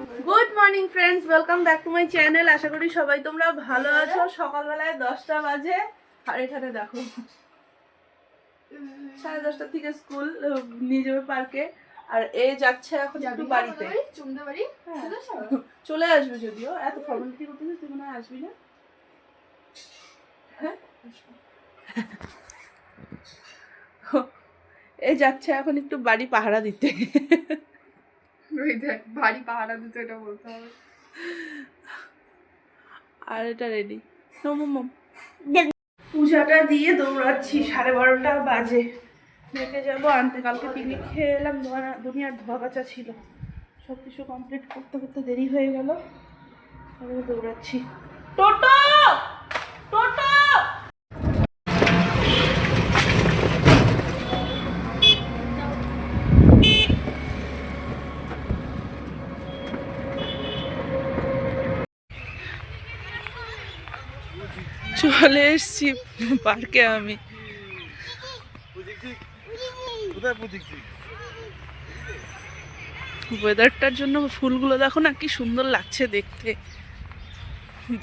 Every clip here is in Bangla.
Good morning friends, welcome back to my channel. আশা করি সবাই তোমরা ভালো আছো। সকালবেলায় 10টা বাজে আর এখানে দেখো 10:30 থেকে স্কুল নিয়ে যাবে পার্কে। আর এ যাচ্ছে এখন একটু বাড়িতে। চলে আসবে, যদিও এত ফর্মালিটি করতেছিস তুই মনে হয় আসবি না। হ্যাঁ, এ যাচ্ছে এখন একটু বাড়ি পাহারা দিতে। বাড়ি পাহারা দিতে, এটা বলতে হবে। আর এটা রেডি। পূজাটা দিয়ে দৌড়াচ্ছি, 12:30 বাজে। মেয়েকে যাবো আনতে। কালকে পিকনিক খেয়ে এলাম, দুনিয়ার ধোয়া কাচা ছিল, সব কিছু কমপ্লিট করতে করতে দেরি হয়ে গেল। দৌড়াচ্ছি। টোটো টোটো চলে এসছি পার্কে। আমি ওয়েদারটার জন্য ফুলগুলো দেখো না, কি সুন্দর লাগছে দেখতে।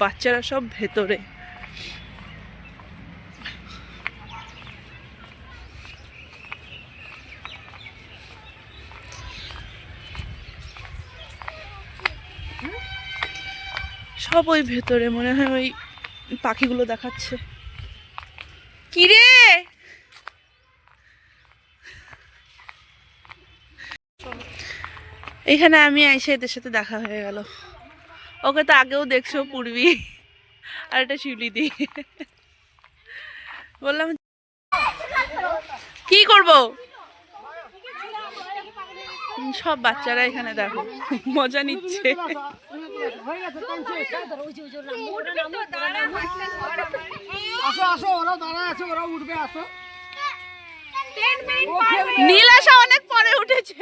বাচ্চারা সব ভেতরে। সব ওই ভেতরে, মনে হয় ওই পাখিগুলো দেখাচ্ছে। কিরে এখানে আমি এসে এদের সাথে দেখা হয়ে গেল। ওকে তো আগেও দেখছো, পূর্বী আর এটা শিউলি দি। বললাম কি করব। সব বাচ্চারা এখানে দেখো মজা নিচ্ছে। নীলাশা অনেক পরে উঠেছে।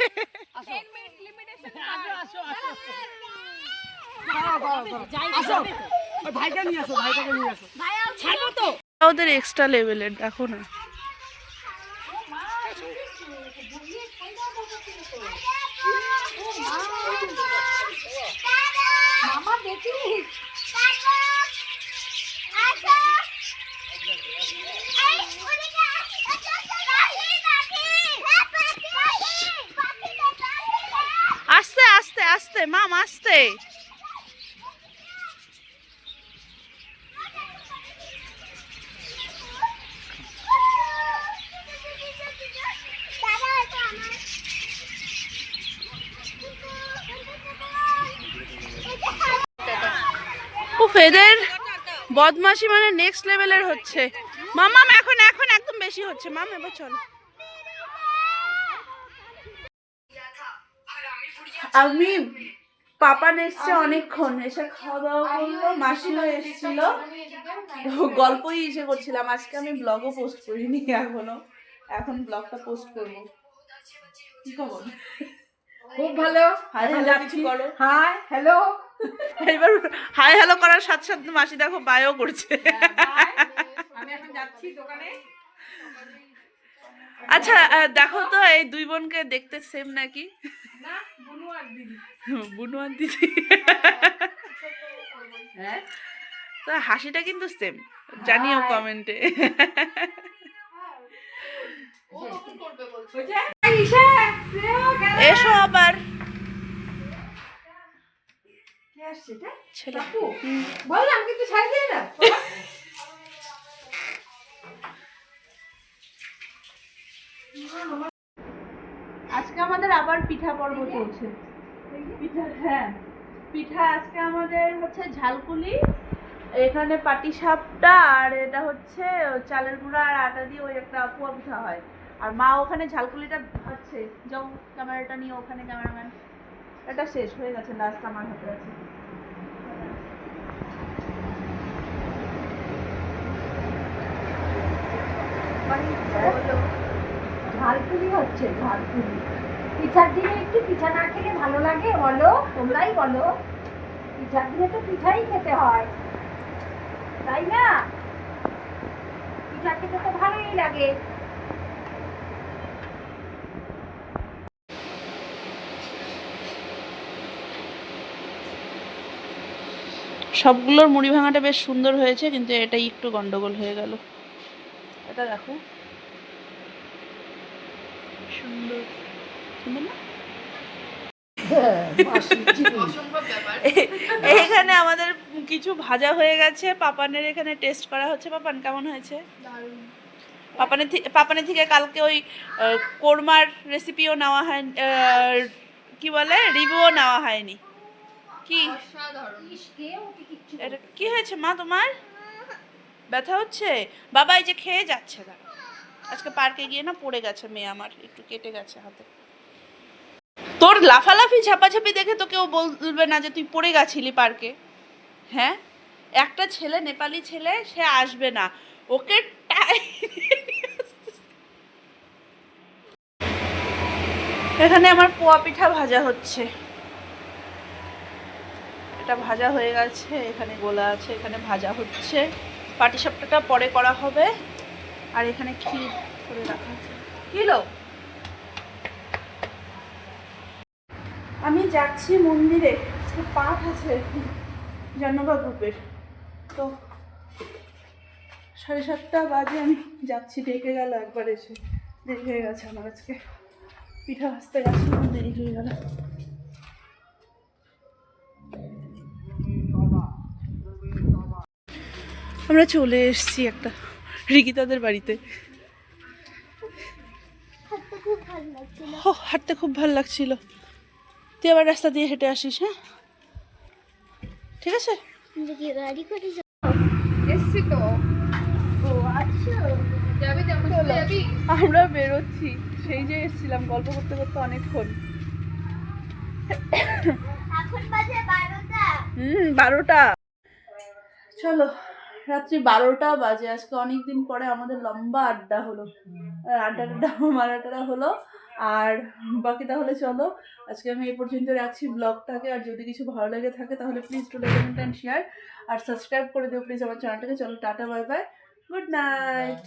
ওদের এক্সট্রা লেভেলের দেখো না। আস্তে আস্তে আস্তে মাম, আস্তে। এদের বদমাশি মানে নেক্সট লেভেলের হচ্ছে। মামাম এখন এখন একদম বেশি হচ্ছে। মাম এবার চলো। আমি পাপান এসছে অনেকক্ষণ, এসে খাওয়া দাওয়া করলো, মাসিও এসেছিল, গল্পই এসে করছিলাম। আজকে আমি ব্লগও পোস্ট করিনি এখনো, এখন ব্লগটা পোস্ট করবো। কি খবর? খুব ভালো। হাই হ্যালো কিছু করো। Hi hello. এবার হাই হ্যালো করার সাথে সাথে মাসি দেখো বায়ও করছে। আমি এখন যাচ্ছি দোকানে। আচ্ছা দেখো তো এই দুই বোনকে দেখতে সেম নাকি? না, বুনু আর দিদি। বুনু আর দিদি। হ্যাঁ, তো হাসিটা কিন্তু সেম, জানিও কমেন্টে। এসো আবার। ছেলে বললাম কিন্তু ছাড় দিয়ে না। আজকে আমাদের আবার পিঠা পর্ব চলছে। পিঠা, হ্যাঁ পিঠা আজকে আমাদের হচ্ছে ঝালকুলি, এখানে পাটিসাপটা, আর এটা হচ্ছে চালের গুঁড়া আর আটা দিয়ে ওই একটা পোয়া পিঠা হয়। আর মা ওখানে ঝালকুলিটা আছে, যাও ক্যামেরাটা নিয়ে ওখানে। ক্যামেরাম্যান, এটা শেষ হয়ে গেছে, লাস্ট আমার হাতে আছে। ঝালপুরি হচ্ছে, ঝালপুরি। পিঠার দিনে একটু পিঠা না খেলে ভালো লাগে বলো? তোমরাই বলো। পিঠার দিনে তো পিঠাই খেতে হয়, তাই না? পিঠা খেতে তো ভালোই লাগে। সবগুলোর মুড়ি ভাঙাটা বেশ সুন্দর হয়েছে, কিন্তু এটাই একটু গন্ডগোল হয়ে গেল। এটা দেখো সুন্দর সুন্দর না? এখানে আমাদের কিছু ভাজা হয়ে গেছে, পাপানের এখানে টেস্ট করা হচ্ছে। পাপান কেমন হয়েছে? পাপানের থেকে কালকে ওই কোরমার রেসিপিও নেওয়া হয়, কি বলে রিভিউও নেওয়া হয়নি। কি এটা কি হয়েছে মা তোমার? ব্যথা হচ্ছে? বাবা এই যে খেয়ে যাচ্ছে না, আজকে পার্কে গিয়ে না পড়ে গেছে মেয়ে আমার, একটু কেটে গেছে হাতে। তোর লাফালাফি ঝাপাঝাপি দেখে তো কেউ বলবে না যে তুই পড়ে গেছিলি পার্কে। হ্যাঁ, একটা ছেলে, নেপালি ছেলে, সে আসবে না, ওকে এখানে আমার পোয়া পিঠা ভাজা হচ্ছে। এটা ভাজা হয়ে গেছে, এখানে গোলা আছে, এখানে ভাজা হচ্ছে। পাটিসাপটাটা পরে করা হবে। আর এখানে ক্ষীর করে রাখা আছে। কিলো আমি যাচ্ছি মন্দিরে, পাঠ আছে জাহ্নবা গ্রুপের, তো 7:30 বাজে আমি যাচ্ছি। ডেকে গেল একবার, এসে দেরি হয়ে গেছে আমার, আজকে পিঠা ভাজতে গেছি, দেরি হয়ে গেল। আমরা চলে এসেছি একটা রিকিতাদের বাড়িতে। হাঁটতে খুব ভালো লাগছিল। তুই আবার রাস্তা দিয়ে হেঁটে আসিস, হ্যাঁ ঠিক আছে। এসছি তো। ও আচ্ছা, যাবি যাবি? আমরা বেরোচ্ছি, সেই যে এসেছিলাম গল্প করতে করতে অনেকক্ষণ। এখন বাজে 12টা। 12টা। চলো, রাত্রি 12টা বাজে। আজকে অনেকদিন পরে আমাদের লম্বা আড্ডা হলো, আড্ডা মারাটা হলো। আর বাকি তাহলে চলো আজকে আমি এই পর্যন্ত রাখছি ব্লগটাকে। আর যদি কিছু ভালো লেগে থাকে তাহলে please to like comment and share, আর সাবস্ক্রাইব করে দিও প্লিজ আমার চ্যানেলটাকে। চলো tata, bye bye, good night.